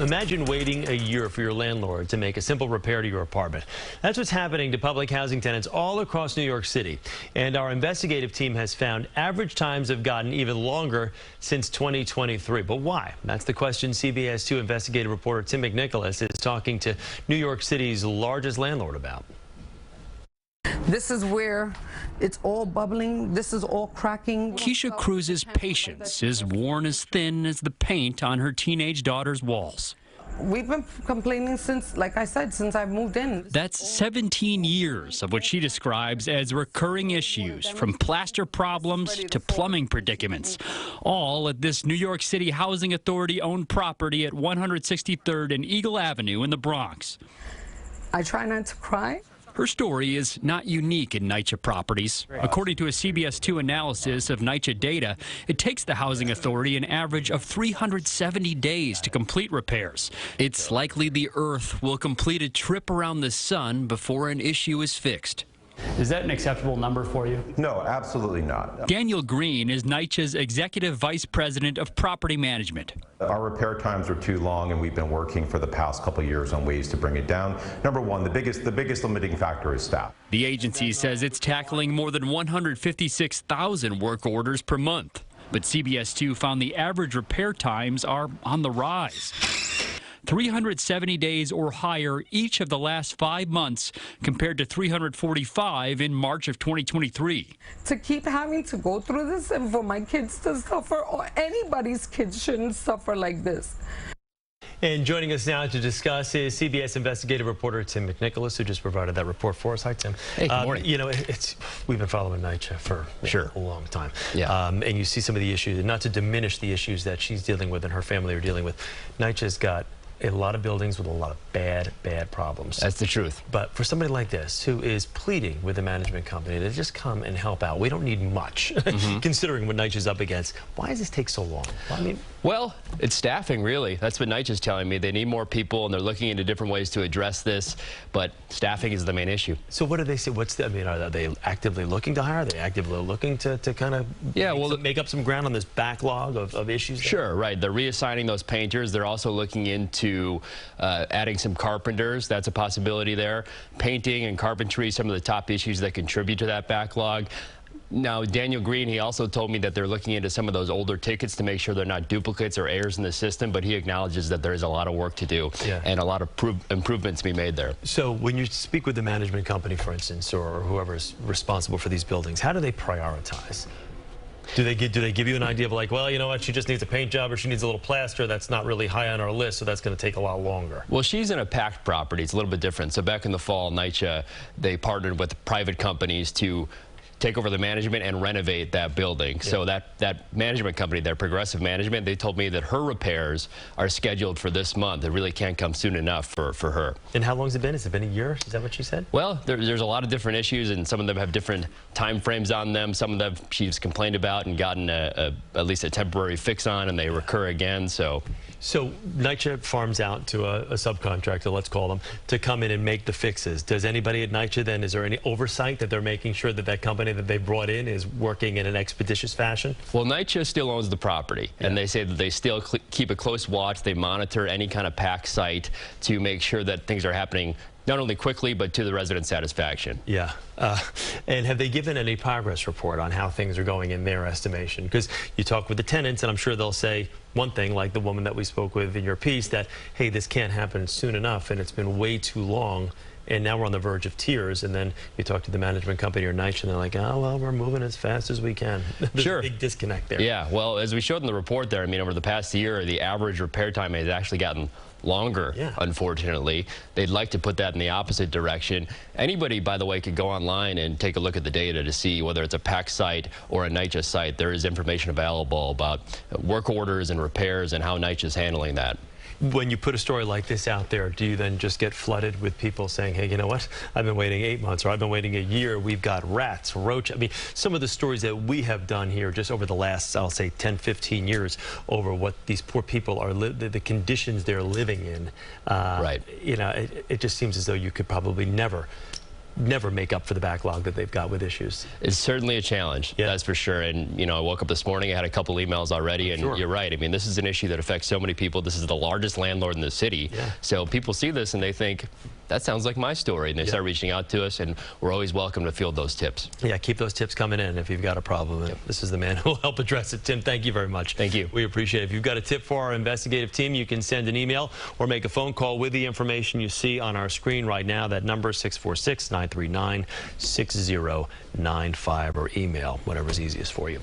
Imagine waiting a year for your landlord to make a simple repair to your apartment. That's what's happening to public housing tenants all across New York City. And our investigative team has found average times have gotten even longer since 2023. But why? That's the question CBS 2 investigative reporter Tim McNicholas is talking to New York City's largest landlord about. This is where it's all bubbling. This is all cracking. Keisha Cruz's patience is worn as thin as the paint on her teenage daughter's walls. We've been complaining since, like I said, since I moved in. That's 17 years of what she describes as recurring issues, from plaster problems to plumbing predicaments, all at this New York City Housing Authority-owned property at 163rd and Eagle Avenue in the Bronx. I try not to cry. Her story is not unique in NYCHA properties. According to a CBS 2 analysis of NYCHA data, it takes the Housing Authority an average of 370 days to complete repairs. It's likely the Earth will complete a trip around the sun before an issue is fixed. Is that an acceptable number for you? No, absolutely not. Daniel Green is NYCHA's Executive Vice President of Property Management. Our repair times are too long, and we've been working for the past couple of years on ways to bring it down. Number one, the biggest limiting factor is staff. The agency says it's tackling more than 156,000 work orders per month. But CBS 2 found the average repair times are on the rise. 370 days or higher each of the last 5 months, compared to 345 in March of 2023. To keep having to go through this and for my kids to suffer, or anybody's kids shouldn't suffer like this. And joining us now to discuss is CBS investigative reporter Tim McNicholas, who just provided that report for us. Hi, Tim. Hey, good morning. You know, we've been following NYCHA for a long time. Yeah. And you see some of the issues, not to diminish the issues that she's dealing with and her family are dealing with. NYCHA's got a lot of buildings with a lot of bad problems. That's the truth. But for somebody like this, who is pleading with the management company to just come and help out, we don't need much, considering what NYCHA's up against. Why does this take so long? I mean, well, it's staffing, really. That's what NYCHA's telling me. They need more people, and they're looking into different ways to address this, but staffing is the main issue. So what do they say? I mean, are they actively looking to hire? Are they actively looking to kind of make up some ground on this backlog of issues? Sure, right. They're reassigning those painters. They're also looking into adding some carpenters. That's a possibility there. Painting and carpentry, some of the top issues that contribute to that backlog. Now, Daniel Green, he also told me that they're looking into some of those older tickets to make sure they're not duplicates or errors in the system, but he acknowledges that there is a lot of work to do and a lot of improvements to be made there. So when you speak with the management company, for instance, or whoever's responsible for these buildings, how do they prioritize? Do they give you an idea of, like, well, you know what, she just needs a paint job or she needs a little plaster? That's not really high on our list, so that's going to take a lot longer. Well, she's in a packed property. It's a little bit different. So back in the fall, NYCHA, they partnered with private companies to take over the management and renovate that building. So that management company, their Progressive Management, they told me that her repairs are scheduled for this month. It really can't come soon enough for her. And how long has it been? Has it been a year? Is that what she said? Well, there's a lot of different issues, and some of them have different time frames on them. Some of them she's complained about and gotten at least a temporary fix on, and they recur again. So NYCHA farms out to a subcontractor, let's call them, to come in and make the fixes. Does anybody at NYCHA then, is there any oversight that they're making sure that that company that they brought in is working in an expeditious fashion? Well, NYCHA still owns the property, and they say that they still keep a close watch. They monitor any kind of pack site to make sure that things are happening not only quickly, but to the resident satisfaction. Yeah. And have they given any progress report on how things are going in their estimation? Because you talk with the tenants, and I'm sure they'll say one thing, like the woman that we spoke with in your piece, that, hey, this can't happen soon enough, and it's been way too long, and now we're on the verge of tears. And then you talk to the management company or NYCHA, and they're like, oh, well, we're moving as fast as we can. There's a big disconnect there. Yeah, well, as we showed in the report there, I mean, over the past year, the average repair time has actually gotten longer, unfortunately. They'd like to put that in the opposite direction. Anybody, by the way, could go online and take a look at the data to see whether it's a PAC site or a NYCHA site. There is information available about work orders and repairs and how NYCHA is handling that. When you put a story like this out there, do you then just get flooded with people saying, hey, you know what, I've been waiting 8 months, or I've been waiting a year, we've got rats, roach. I mean, some of the stories that we have done here just over the last, I'll say, 10, 15 years over what these poor people are, the conditions they're living in. You know, it just seems as though you could probably never never make up for the backlog that they've got with issues. It's certainly a challenge, that's for sure. And, you know, I woke up this morning, I had a couple emails already, and you're right. I mean, this is an issue that affects so many people. This is the largest landlord in the city. So people see this and they think, that sounds like my story, and they start reaching out to us, and we're always welcome to field those tips. Yeah, keep those tips coming in if you've got a problem. And this is the man who will help address it. Tim, thank you very much. Thank you. We appreciate it. If you've got a tip for our investigative team, you can send an email or make a phone call with the information you see on our screen right now. That number is 646-939-6095, or email, whatever's easiest for you.